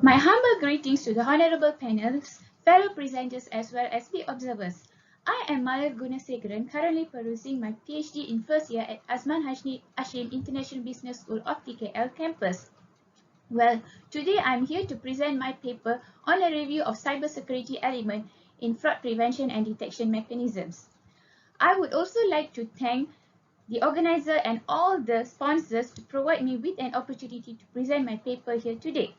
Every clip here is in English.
My humble greetings to the honorable panels, fellow presenters as well as the observers. I am Malar Guna, currently pursuing my PhD in first year at Azman Hashim International Business School of TKL campus. Well, today I'm here to present my paper on a review of cybersecurity element in fraud prevention and detection mechanisms. I would also like to thank the organizer and all the sponsors to provide me with an opportunity to present my paper here today.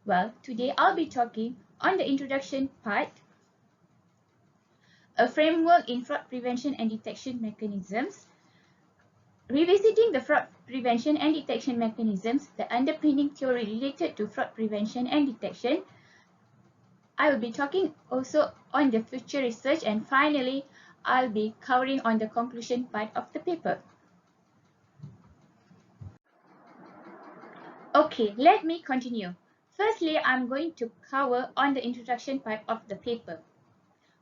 Well, today I'll be talking on the introduction part, a framework in fraud prevention and detection mechanisms, revisiting the fraud prevention and detection mechanisms, the underpinning theory related to fraud prevention and detection. I will be talking also on the future research, and finally, I'll be covering on the conclusion part of the paper. Okay, let me continue. Firstly, I'm going to cover on the introduction part of the paper.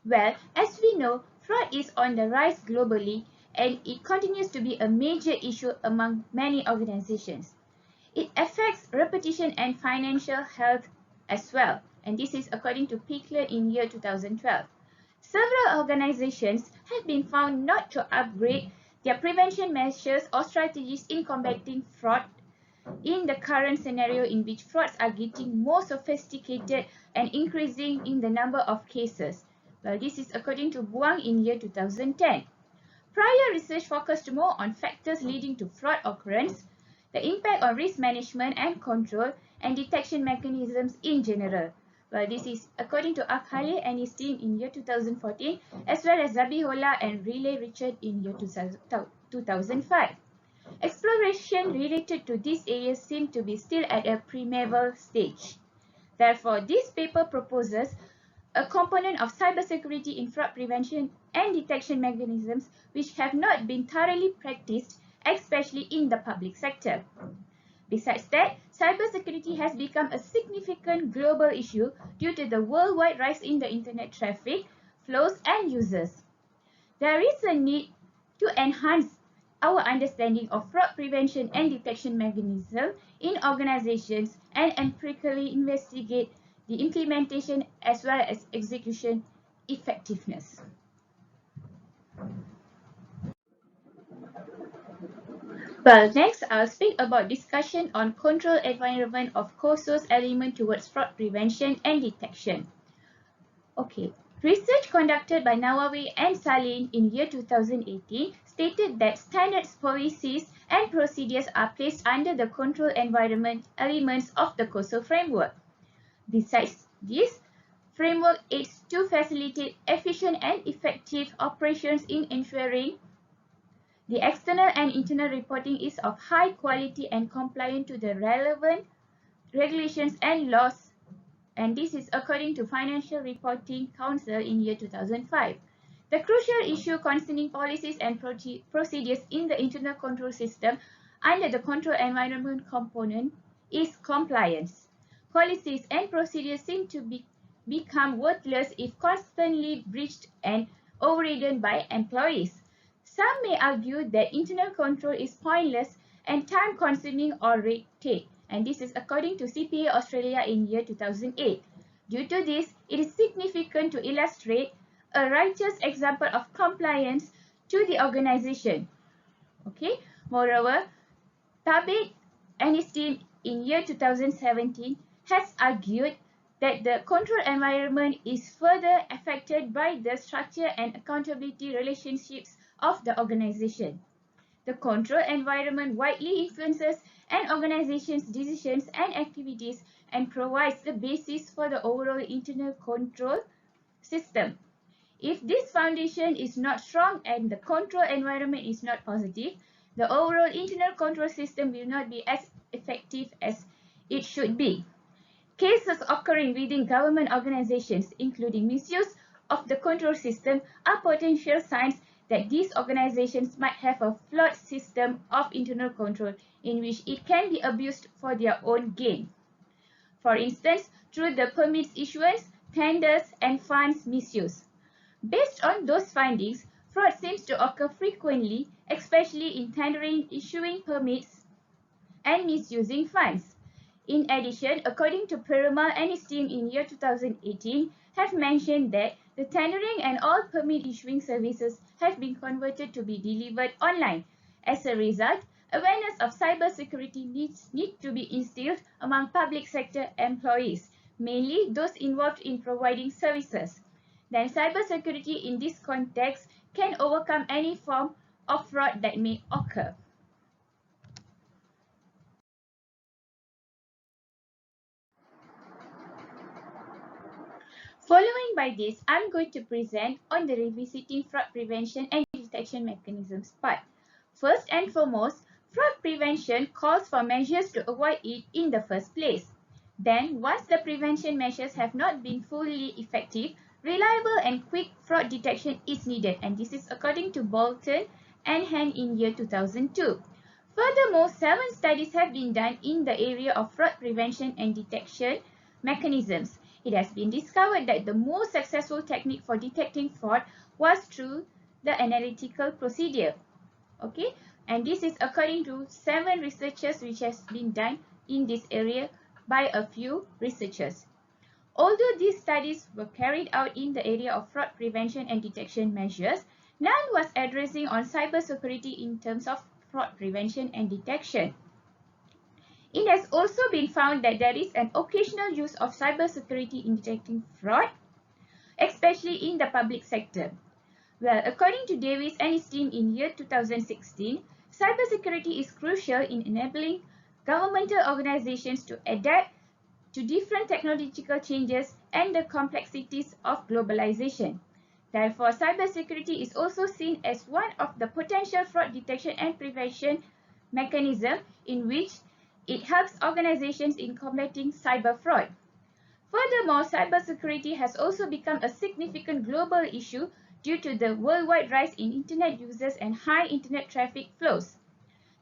Well, as we know, fraud is on the rise globally and it continues to be a major issue among many organizations. It affects reputation and financial health as well, and this is according to Pickler in year 2012. Several organizations have been found not to upgrade their prevention measures or strategies in combating fraud in the current scenario in which frauds are getting more sophisticated and increasing in the number of cases. Well, this is according to Buang in year 2010. Prior research focused more on factors leading to fraud occurrence, the impact on risk management and control, and detection mechanisms in general. Well, this is according to Akhale and his team in year 2014, as well as Zabihola and Riley Richard in year 2005. Exploration related to these areas seem to be still at a primeval stage. Therefore, this paper proposes a component of cybersecurity in fraud prevention and detection mechanisms which have not been thoroughly practiced, especially in the public sector. Besides that, cybersecurity has become a significant global issue due to the worldwide rise in the internet traffic, flows, and users. There is a need to enhance our understanding of fraud prevention and detection mechanisms in organizations and empirically investigate the implementation as well as execution effectiveness. Well, next I'll speak about discussion on control environment of COSO's element towards fraud prevention and detection. Okay, research conducted by Nawawi and Salim in year 2018 stated that standards, policies, and procedures are placed under the control environment elements of the COSO framework. Besides this, framework aids to facilitate efficient and effective operations in ensuring the external and internal reporting is of high quality and compliant to the relevant regulations and laws, and this is according to Financial Reporting Council in year 2005. The crucial issue concerning policies and procedures in the internal control system under the control environment component is compliance. Policies and procedures seem to become worthless if constantly breached and overridden by employees. Some may argue that internal control is pointless and time-consuming or red tape, and this is according to CPA Australia in year 2008. Due to this, it is significant to illustrate a righteous example of compliance to the organization. Okay. Moreover, Tabit and his team in year 2017 has argued that the control environment is further affected by the structure and accountability relationships of the organization. The control environment widely influences an organization's decisions and activities and provides the basis for the overall internal control system. If this foundation is not strong and the control environment is not positive, the overall internal control system will not be as effective as it should be. Cases occurring within government organizations, including misuse of the control system, are potential signs that these organizations might have a flawed system of internal control in which it can be abused for their own gain. For instance, through the permits issuance, tenders, and funds misuse. Based on those findings, fraud seems to occur frequently, especially in tendering, issuing permits, and misusing funds. In addition, according to Perumal and his team in year 2018, have mentioned that the tendering and all permit issuing services have been converted to be delivered online. As a result, awareness of cybersecurity need to be instilled among public sector employees, mainly those involved in providing services. Then cybersecurity in this context can overcome any form of fraud that may occur. Following by this, I'm going to present on the revisiting fraud prevention and detection mechanisms part. First and foremost, fraud prevention calls for measures to avoid it in the first place. Then, once the prevention measures have not been fully effective, reliable and quick fraud detection is needed, and this is according to Bolton and Hand in year 2002. Furthermore, 7 studies have been done in the area of fraud prevention and detection mechanisms. It has been discovered that the most successful technique for detecting fraud was through the analytical procedure. Okay, and this is according to 7 researchers which has been done in this area by a few researchers. Although these studies were carried out in the area of fraud prevention and detection measures, none was addressing on cybersecurity in terms of fraud prevention and detection. It has also been found that there is an occasional use of cybersecurity in detecting fraud, especially in the public sector. Well, according to Davis and his team in year 2016, cybersecurity is crucial in enabling governmental organizations to adapt to different technological changes and the complexities of globalization. Therefore, cybersecurity is also seen as one of the potential fraud detection and prevention mechanisms in which it helps organizations in combating cyber fraud. Furthermore, cybersecurity has also become a significant global issue due to the worldwide rise in internet users and high internet traffic flows.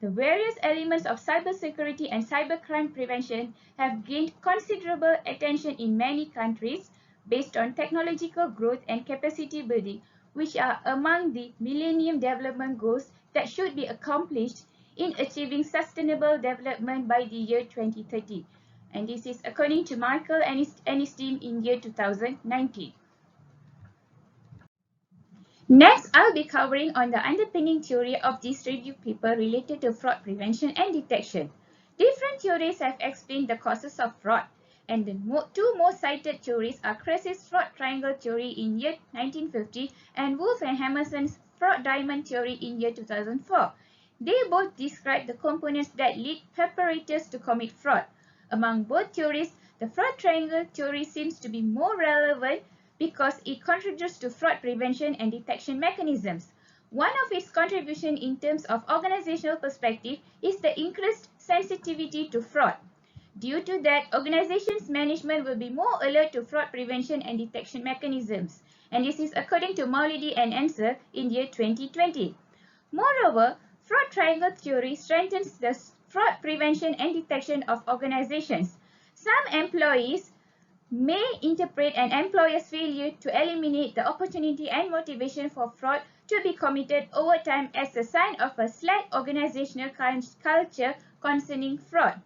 The various elements of cybersecurity and cybercrime prevention have gained considerable attention in many countries based on technological growth and capacity building, which are among the Millennium Development Goals that should be accomplished in achieving sustainable development by the year 2030. And this is according to Michael and his team in year 2019. Next, I'll be covering on the underpinning theory of this review paper related to fraud prevention and detection. Different theories have explained the causes of fraud, and the two most cited theories are Cress's fraud triangle theory in year 1950 and Wolf and Hammerson's fraud diamond theory in year 2004. They both describe the components that lead perpetrators to commit fraud. Among both theories, the fraud triangle theory seems to be more relevant because it contributes to fraud prevention and detection mechanisms. One of its contributions in terms of organizational perspective is the increased sensitivity to fraud. Due to that, organizations' management will be more alert to fraud prevention and detection mechanisms. And this is according to Maulidi and Answer in year 2020. Moreover, fraud triangle theory strengthens the fraud prevention and detection of organizations. Some employees may interpret an employer's failure to eliminate the opportunity and motivation for fraud to be committed over time as a sign of a slack organizational culture concerning fraud.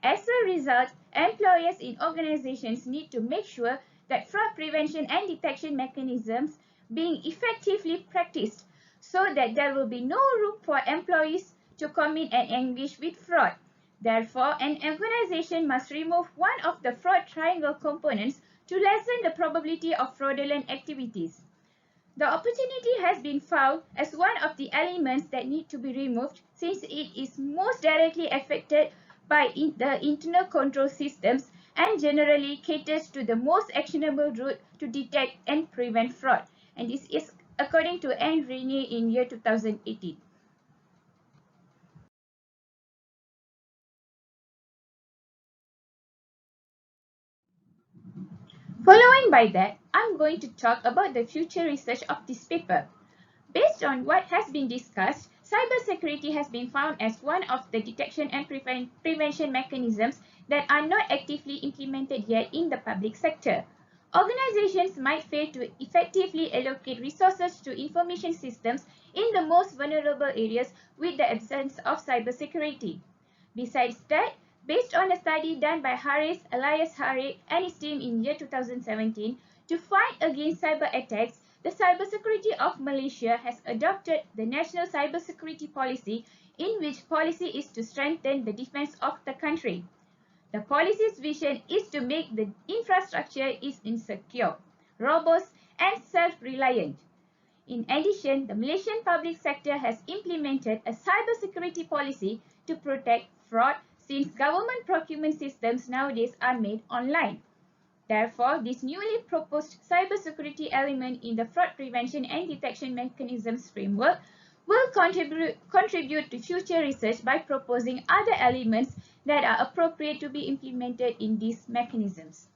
As a result, employers in organizations need to make sure that fraud prevention and detection mechanisms being effectively practiced so that there will be no room for employees to commit and engage with fraud. Therefore, an organization must remove one of the fraud triangle components to lessen the probability of fraudulent activities. The opportunity has been found as one of the elements that need to be removed since it is most directly affected by the internal control systems and generally caters to the most actionable route to detect and prevent fraud. And this is according to Anne Renier in year 2018. Following by that, I'm going to talk about the future research of this paper. Based on what has been discussed, cybersecurity has been found as one of the detection and prevention mechanisms that are not actively implemented yet in the public sector. Organizations might fail to effectively allocate resources to information systems in the most vulnerable areas with the absence of cybersecurity. Besides that, Based on a study done by Elias Harry and his team in year 2017, to fight against cyber attacks, the Cybersecurity of Malaysia has adopted the National Cybersecurity Policy, in which policy is to strengthen the defense of the country. The policy's vision is to make the infrastructure is insecure, robust, and self-reliant. In addition, the Malaysian public sector has implemented a cybersecurity policy to protect fraud since government procurement systems nowadays are made online. Therefore, this newly proposed cybersecurity element in the fraud prevention and detection mechanisms framework will contribute to future research by proposing other elements that are appropriate to be implemented in these mechanisms.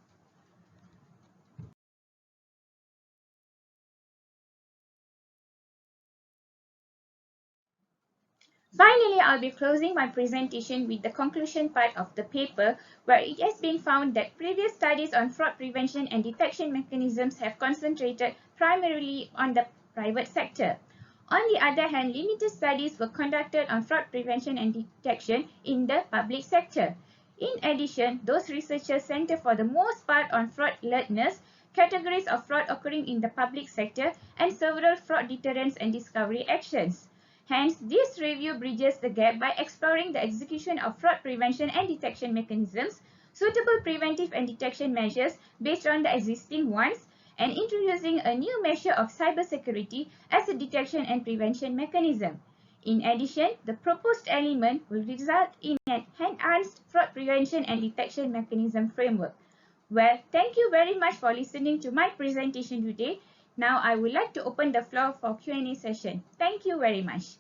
Finally, I'll be closing my presentation with the conclusion part of the paper, where it has been found that previous studies on fraud prevention and detection mechanisms have concentrated primarily on the private sector. On the other hand, limited studies were conducted on fraud prevention and detection in the public sector. In addition, those researchers center for the most part on fraud alertness, categories of fraud occurring in the public sector, and several fraud deterrence and discovery actions. Hence, this review bridges the gap by exploring the execution of fraud prevention and detection mechanisms, suitable preventive and detection measures based on the existing ones, and introducing a new measure of cybersecurity as a detection and prevention mechanism. In addition, the proposed element will result in an enhanced fraud prevention and detection mechanism framework. Well, thank you very much for listening to my presentation today. Now I would like to open the floor for Q&A session. Thank you very much.